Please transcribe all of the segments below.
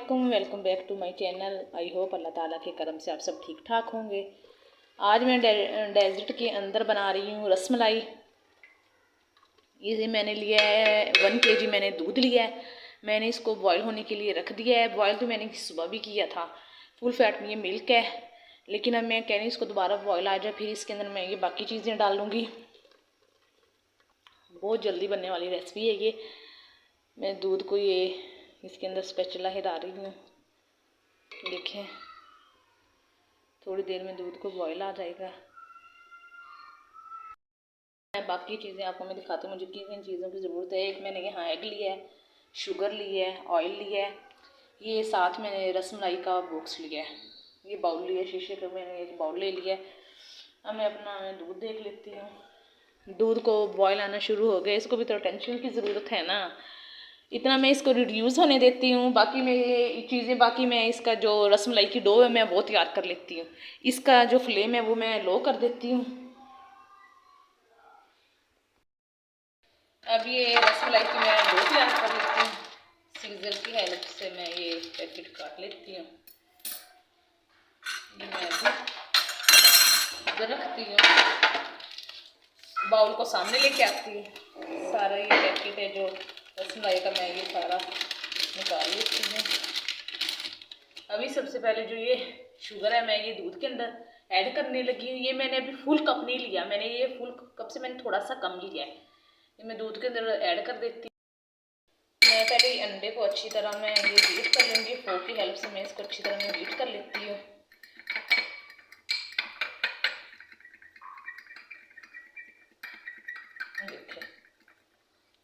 Welcome back to my channel. I hope Allah Taala के करम से आप सब ठीक ठाक होंगे। आज मैं डेजर्ट के अंदर बना रही हूँ रसमलाई। ये मैंने लिया है 1 kg मैंने दूध लिया है। मैंने इसको बॉईल होने के लिए रख दिया है। बॉईल तो मैंने सुबह भी किया था। फुल फैट में ये मिल्क है, लेकिन अब मैं कह रही हूँ इसको दोबारा बॉईल आ जाए, फिर इसके अंदर मैं ये बाकी चीज़ें डाल लूँगी। बहुत जल्दी बनने वाली रेसिपी है ये। मैं दूध को ये इसके अंदर स्पैचुला हिला रही हूँ। देखें, थोड़ी देर में दूध को बॉईल आ जाएगा। मैं बाकी चीज़ें आपको मैं दिखाती हूँ मुझे किन किन चीज़ों की ज़रूरत है। एक मैंने यहाँ एग लिया है, शुगर लिया है, ऑयल लिया है, ये साथ मैंने रसमलाई का बॉक्स लिया है, ये बाउल लिया है, शीशे का मैंने एक बाउल ले लिया है। अब मैं अपना दूध देख लेती हूँ। दूध को बॉईल आना शुरू हो गया। इसको भी तो टेंशन की ज़रूरत है ना, इतना मैं इसको रिड्यूस होने देती हूँ। बाकी मैं ये चीज़ें मैं इसका जो रसमलाई की डो है मैं वो तैयार कर लेती हूँ। इसका जो फ्लेम है वो मैं लो कर देती हूँ। अब ये रसमलाई की मैं डो तैयार कर लेती हूँ। सीजर की हेल्प से मैं ये पैकेट काट लेती हूँ। ये मैं अभी रखती हूँ, बाउल को सामने लेके आती हूँ। सारा ये पैकेट है जो रसमलाई का मैं ये सारा निकाल लेती हूँ। अभी सबसे पहले जो ये शुगर है मैं ये दूध के अंदर ऐड करने लगी हूँ। ये मैंने अभी फुल कप नहीं लिया, मैंने ये फुल कप से मैंने थोड़ा सा कम लिया है। ये मैं दूध के अंदर ऐड कर देती हूँ। मैं पहले अंडे को अच्छी तरह मैं ये बीट कर लूँगी। फोर्क की हेल्प से मैं इसको अच्छी तरह मैं बीट कर लेती हूँ। देखिए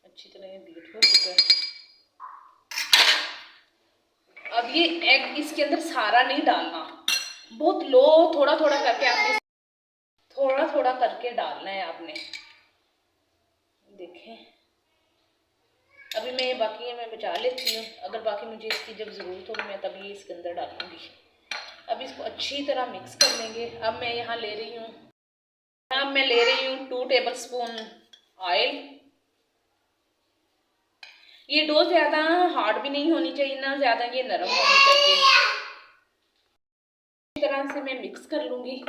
अच्छी तरह ये बीट हो चुका है। अब ये एग इसके अंदर सारा नहीं डालना, बहुत लो थोड़ा थोड़ा करके आपने थोड़ा करके डालना है आपने। देखें, अभी मैं ये बाकी मैं बचा लेती हूँ। अगर बाकी मुझे इसकी जब ज़रूरत होगी मैं तभी इसके अंदर डालूंगी। अब इसको अच्छी तरह मिक्स कर लेंगे। अब मैं यहाँ ले रही हूँ 2 टेबल स्पून ऑयल। ये डो ज़्यादा हार्ड भी नहीं होनी चाहिए ना ज़्यादा ये नरम होनी चाहिए। इस तरह से मैं मिक्स कर लूँगी।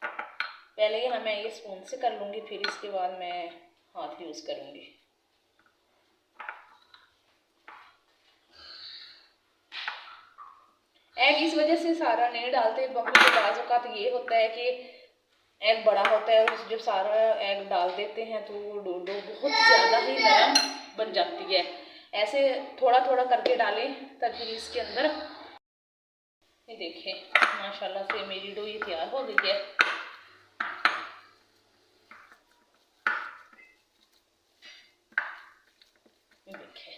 पहले यहाँ मैं ये स्पून से कर लूँगी, फिर इसके बाद मैं हाथ यूज़ करूँगी। एग इस वजह से सारा नहीं डालते, बहुत बाज़ औक़ात ये होता है कि एग बड़ा होता है और जब सारा एग डाल देते हैं तो डो बहुत ज़्यादा ही नरम बन जाती है। ऐसे थोड़ा थोड़ा करके डालें ताकि इसके अंदर ये देखें माशाल्लाह से मेरी डो ये तैयार हो गई है। देखें,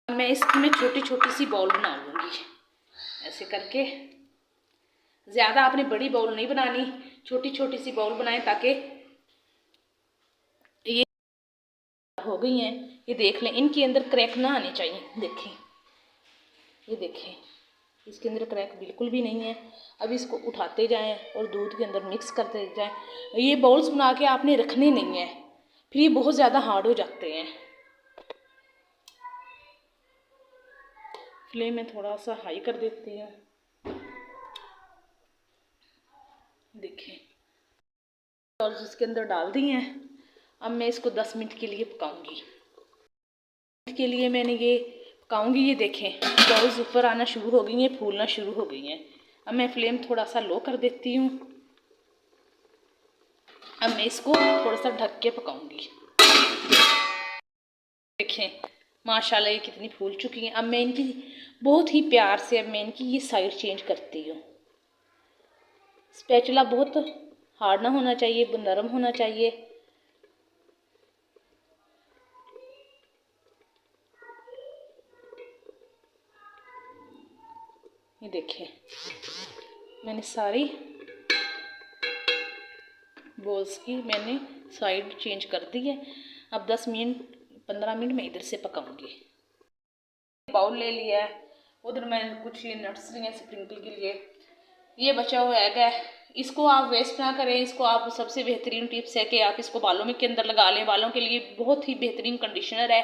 मैं इसमें छोटी छोटी सी बॉल बना लूँगी ऐसे करके। ज़्यादा आपने बड़ी बाउल नहीं बनानी, छोटी छोटी सी बाउल बनाएं ताकि ये हो गई हैं। ये देख लें, इनके अंदर क्रैक ना आने चाहिए। देखें, ये देखें इसके अंदर क्रैक बिल्कुल भी नहीं है। अब इसको उठाते जाएं और दूध के अंदर मिक्स करते जाएं। ये बाउल्स बना के आपने रखने नहीं है, फिर ये बहुत ज़्यादा हार्ड हो जाते हैं। फ्लेम में थोड़ा सा हाई कर देती हूँ। देखें, और इसके अंदर डाल दी हैं। अब मैं इसको 10 मिनट के लिए पकाऊंगी। के लिए मैंने ये पकाऊंगी। ये देखें बॉल्स ऊपर आना शुरू हो गई हैं, फूलना शुरू हो गई हैं। अब मैं फ्लेम थोड़ा सा लो कर देती हूँ। अब मैं इसको थोड़ा सा ढक के पकाऊंगी। देखें माशाल्लाह ये कितनी फूल चुकी हैं। अब मैं इनकी बहुत ही प्यार से अब मैं इनकी ये साइड चेंज करती हूँ। स्पैचुला बहुत हार्ड ना होना चाहिए, नरम होना चाहिए। ये देखें मैंने सारी बॉल्स की मैंने साइड चेंज कर दी है। अब 15 मिनट मैं इधर से पकाऊंगी। बाउल ले लिया है, उधर मैं कुछ ये नट्स लिए स्प्रिंकल के लिए। ये बचा हुआ एग है, इसको आप वेस्ट ना करें। इसको आप सबसे बेहतरीन टिप्स है कि आप इसको बालों में के अंदर लगा लें। बालों के लिए बहुत ही बेहतरीन कंडीशनर है।